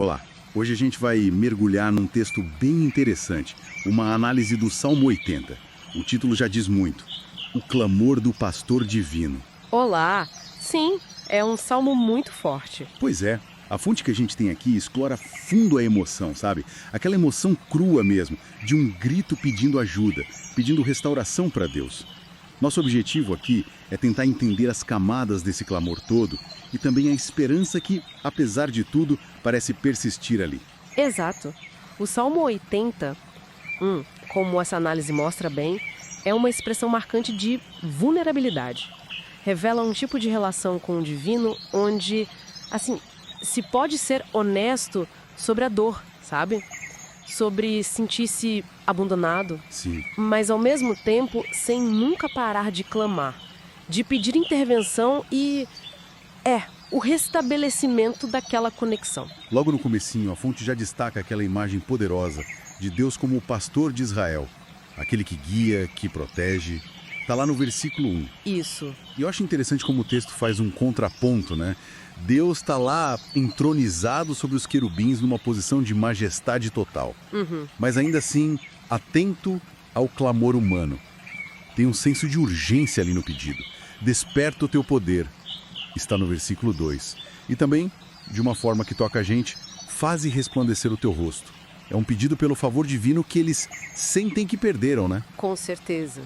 Olá, hoje a gente vai mergulhar num texto bem interessante, uma análise do Salmo 80. O título já diz muito: O clamor do pastor divino. Olá! Sim, é um salmo muito forte. Pois é, a fonte que a gente tem aqui explora fundo a emoção, sabe? Aquela emoção crua mesmo, de um grito pedindo ajuda, pedindo restauração para Deus. Nosso objetivo aqui é tentar entender as camadas desse clamor todo e também a esperança que, apesar de tudo, parece persistir ali. Exato. O Salmo 80, como essa análise mostra bem, é uma expressão marcante de vulnerabilidade. Revela um tipo de relação com o divino onde, assim, se pode ser honesto sobre a dor, sabe? Sobre sentir-se abandonado, Sim. mas ao mesmo tempo sem nunca parar de clamar, de pedir intervenção e, o restabelecimento daquela conexão. Logo no comecinho, a fonte já destaca aquela imagem poderosa de Deus como o pastor de Israel, aquele que guia, que protege. Está lá no versículo 1. Isso. E eu acho interessante como o texto faz um contraponto, né? Deus está lá entronizado sobre os querubins numa posição de majestade total. Mas ainda assim, atento ao clamor humano. Tem um senso de urgência ali no pedido. Desperta o teu poder. Está no versículo 2. E também, de uma forma que toca a gente, faze resplandecer o teu rosto. É um pedido pelo favor divino que eles sentem que perderam, né? Com certeza.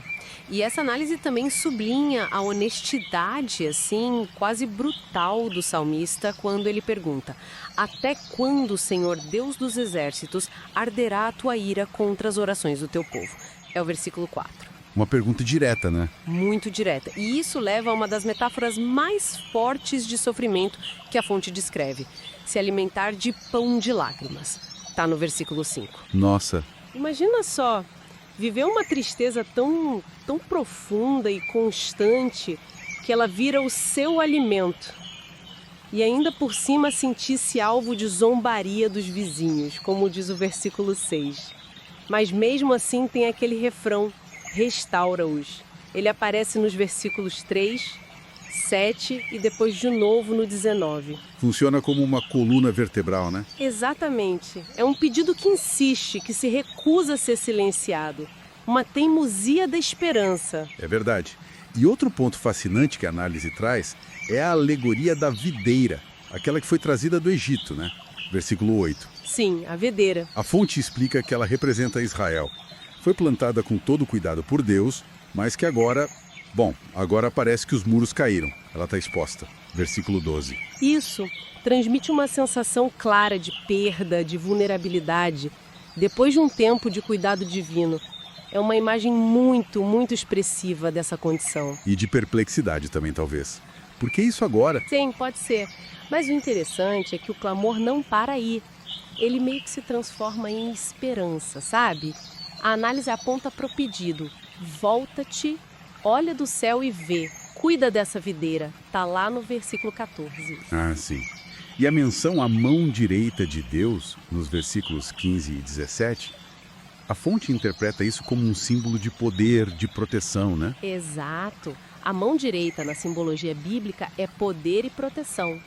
E essa análise também sublinha a honestidade, assim, quase brutal do salmista quando ele pergunta: até quando, Senhor Deus dos exércitos, arderá a tua ira contra as orações do teu povo? É o versículo 4. Uma pergunta direta, né? Muito direta. E isso leva a uma das metáforas mais fortes de sofrimento que a fonte descreve: se alimentar de pão de lágrimas. Está no versículo 5. Nossa, Imagina só, viver uma tristeza tão profunda e constante que ela vira o seu alimento. E ainda por cima sentir-se alvo de zombaria dos vizinhos, como diz o versículo 6. Mas mesmo assim tem aquele refrão: restaura-os. Ele aparece nos versículos 3, 7 e depois de novo no 19. funciona como uma coluna vertebral, né? Exatamente. É um pedido que insiste, que se recusa a ser silenciado. Uma teimosia da esperança. É verdade. E outro ponto fascinante que a análise traz é a alegoria da videira, aquela que foi trazida do Egito, né? Versículo 8. Sim, a videira. A fonte explica que ela representa Israel. Foi plantada com todo cuidado por Deus, mas que agora parece que os muros caíram. Ela está exposta. Versículo 12. Isso transmite uma sensação clara de perda, de vulnerabilidade, depois de um tempo de cuidado divino. É uma imagem muito, muito expressiva dessa condição. E de perplexidade também, talvez. Por que isso agora? Sim, pode ser. Mas o interessante é que o clamor não para aí. Ele meio que se transforma em esperança, sabe? A análise aponta para o pedido: volta-te, olha do céu e vê. Cuida dessa videira. Está lá no versículo 14. Ah, sim. E a menção à mão direita de Deus, nos versículos 15 e 17, a fonte interpreta isso como um símbolo de poder, de proteção, né? Exato. A mão direita na simbologia bíblica é poder e proteção.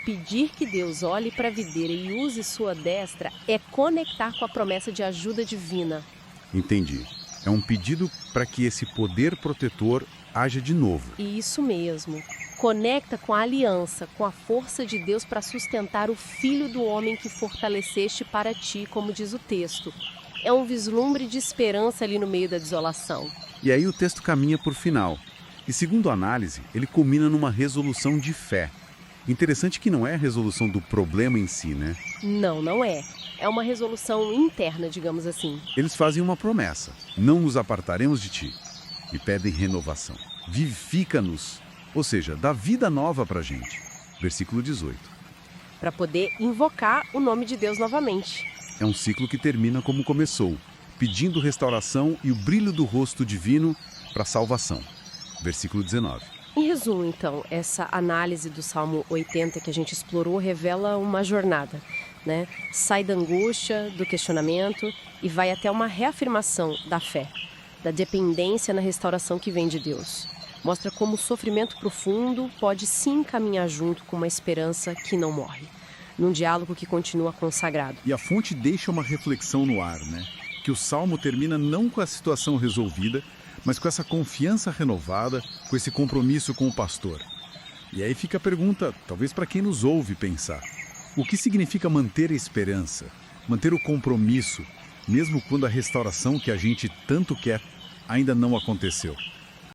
Pedir que Deus olhe para a videira e use sua destra é conectar com a promessa de ajuda divina. Entendi. É um pedido para que esse poder protetor haja de novo. E isso mesmo. Conecta com a aliança, com a força de Deus para sustentar o Filho do Homem que fortaleceste para ti, como diz o texto. É um vislumbre de esperança ali no meio da desolação. E aí o texto caminha por final. E segundo a análise, ele culmina numa resolução de fé. Interessante que não é a resolução do problema em si, né? Não, não é. É uma resolução interna, digamos assim. Eles fazem uma promessa: não nos apartaremos de ti. E pedem renovação. Vivifica-nos. Ou seja, dá vida nova pra gente. Versículo 18. Para poder invocar o nome de Deus novamente. É um ciclo que termina como começou, pedindo restauração e o brilho do rosto divino para a salvação. Versículo 19. Em resumo, então, essa análise do Salmo 80 que a gente explorou revela uma jornada, né? Sai da angústia, do questionamento e vai até uma reafirmação da fé, da dependência na restauração que vem de Deus. Mostra como o sofrimento profundo pode sim caminhar junto com uma esperança que não morre. num diálogo que continua consagrado. E a fonte deixa uma reflexão no ar, né? Que o Salmo termina não com a situação resolvida, mas com essa confiança renovada, com esse compromisso com o pastor. E aí fica a pergunta, talvez para quem nos ouve pensar: o que significa manter a esperança, manter o compromisso, mesmo quando a restauração que a gente tanto quer ainda não aconteceu?